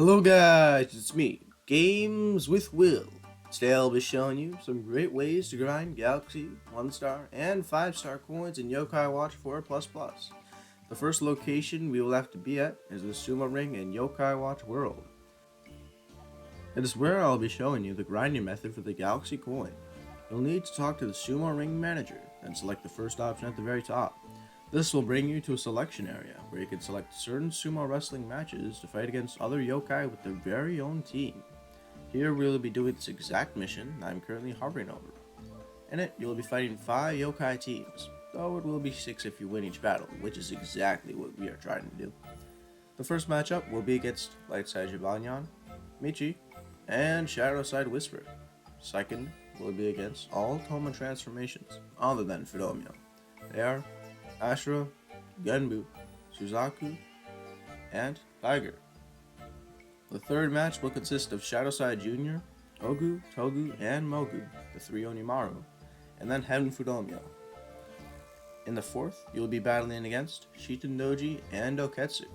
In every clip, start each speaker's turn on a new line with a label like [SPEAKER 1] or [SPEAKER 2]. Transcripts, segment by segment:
[SPEAKER 1] Hello guys, it's me, Games with Will. Today I'll be showing you some great ways to grind Galaxy, 1-star, and 5-star coins in Yokai Watch 4++. The first location we will have to be at is the Sumo Ring in Yokai Watch World. It is where I'll be showing you the grinding method for the Galaxy coin. You'll need to talk to the Sumo Ring manager, then select the first option at the very top. This will bring you to a selection area, where you can select certain sumo wrestling matches to fight against other yokai with their very own team. Here we will be doing this exact mission that I'm currently hovering over. In it, you will be fighting 5 yokai teams, though it will be 6 if you win each battle, which is exactly what we are trying to do. The first matchup will be against Lightside Jibanyan, Michi, and Shadowside Whisper. Second will be against all Toma transformations, other than Fudomyo. They are Ashura, Genbu, Suzaku, and Tiger. The third match will consist of Shadowside Jr., Ogu, Togu, and Mogu, the 3 Onimaru, and then Heaven Fudomyo. In the fourth, you will be battling against Shitandoji and Oketsu.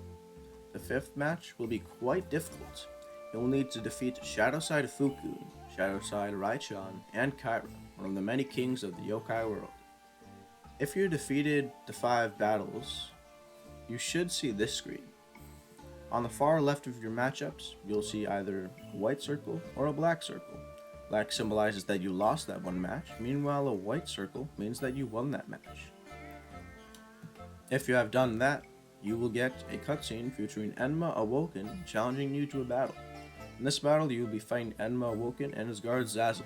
[SPEAKER 1] The fifth match will be quite difficult. You will need to defeat Shadowside Fukun, Shadowside Raichan, and Kyra, one of the many kings of the yokai world. If you defeated the 5 battles, you should see this screen. On the far left of your matchups, you'll see either a white circle or a black circle. Black symbolizes that you lost that one match, meanwhile a white circle means that you won that match. If you have done that, you will get a cutscene featuring Enma Awoken challenging you to a battle. In this battle, you will be fighting Enma Awoken and his guard Zazzle.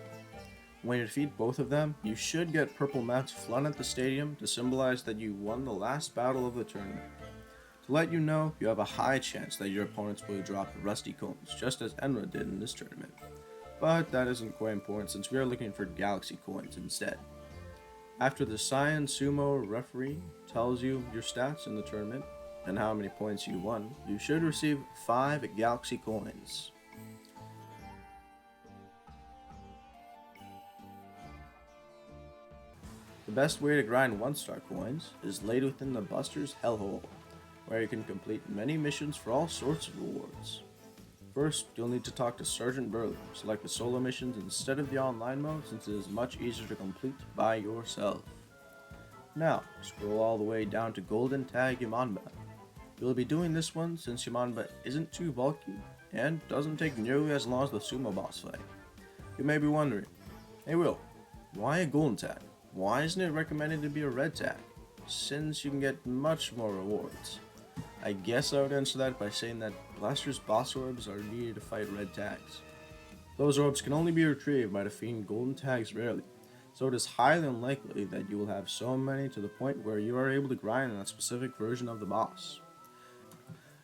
[SPEAKER 1] When you defeat both of them, you should get purple mats flooded at the stadium to symbolize that you won the last battle of the tournament. To let you know, you have a high chance that your opponents will drop rusty coins, just as Enra did in this tournament. But that isn't quite important since we are looking for galaxy coins instead. After the Saiyan Sumo referee tells you your stats in the tournament and how many points you won, you should receive 5 galaxy coins. The best way to grind 1-star coins is laid within the Buster's Hellhole, where you can complete many missions for all sorts of rewards. First, you'll need to talk to Sergeant Burley, select the solo missions instead of the online mode since it is much easier to complete by yourself. Now, scroll all the way down to Golden Tag Yamanba. You'll be doing this one since Yamanba isn't too bulky and doesn't take nearly as long as the sumo boss fight. You may be wondering, hey Will, why a golden tag? Why isn't it recommended to be a red tag, since you can get much more rewards? I guess I would answer that by saying that Blaster's boss orbs are needed to fight red tags. Those orbs can only be retrieved by defeating golden tags rarely, so it is highly unlikely that you will have so many to the point where you are able to grind on a specific version of the boss.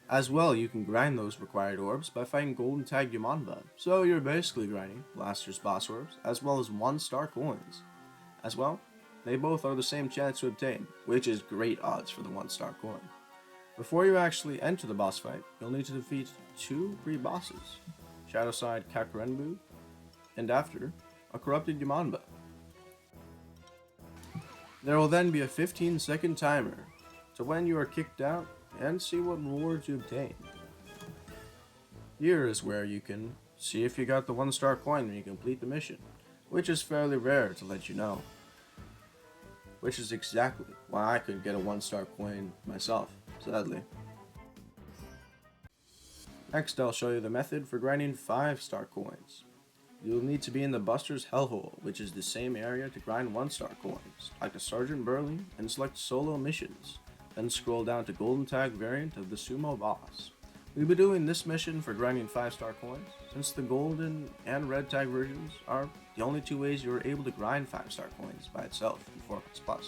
[SPEAKER 1] As well, you can grind those required orbs by fighting Golden Tag Yamanba, so you're basically grinding Blaster's boss orbs as well as 1-star coins. As well, they both are the same chance to obtain, which is great odds for the 1-star coin. Before you actually enter the boss fight, you'll need to defeat 2 pre-bosses, Shadowside Kakurenbu, and after, a corrupted Yamanba. There will then be a 15-second timer to when you are kicked out and see what rewards you obtain. Here is where you can see if you got the 1-star coin when you complete the mission, which is fairly rare to let you know. Which is exactly why I couldn't get a 1-star coin myself, sadly. Next, I'll show you the method for grinding 5-star coins. You'll need to be in the Buster's Hellhole, which is the same area to grind 1-star coins, like the Sergeant Burley, and select solo missions. Then scroll down to Golden Tag variant of the Sumo Boss. We'll be doing this mission for grinding 5-star coins, since the golden and red tag versions are the only 2 ways you are able to grind 5-star coins by itself in 4++.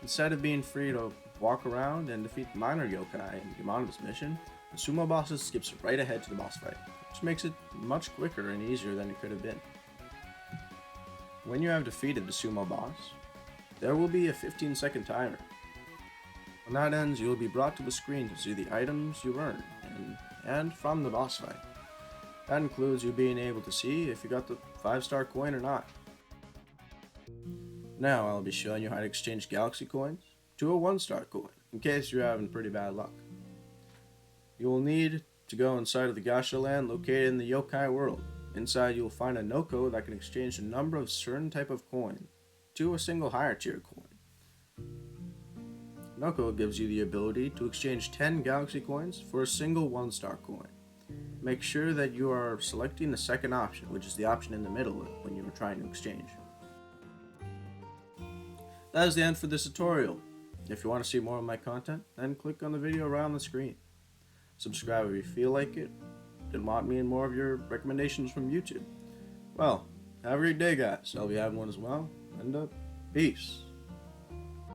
[SPEAKER 1] Instead of being free to walk around and defeat minor yokai in Yamanba's mission, the Sumo Boss skips right ahead to the boss fight, which makes it much quicker and easier than it could have been. When you have defeated the Sumo Boss, there will be a 15-second timer. When that ends, you will be brought to the screen to see the items you earned and from the boss fight. That includes you being able to see if you got the 5-star coin or not. Now I'll be showing you how to exchange galaxy coins to a 1-star coin, in case you're having pretty bad luck. You will need to go inside of the Gacha land located in the yokai world. Inside you will find a Noko that can exchange a number of certain type of coin to a single higher tier coin. Noko gives you the ability to exchange 10 Galaxy coins for a single 1-star coin. Make sure that you are selecting the second option, which is the option in the middle when you are trying to exchange. That is the end for this tutorial. If you want to see more of my content, then click on the video right on the screen. Subscribe if you feel like it, and want me in more of your recommendations from YouTube. Well, have a great day, guys. I'll be having one as well, and peace.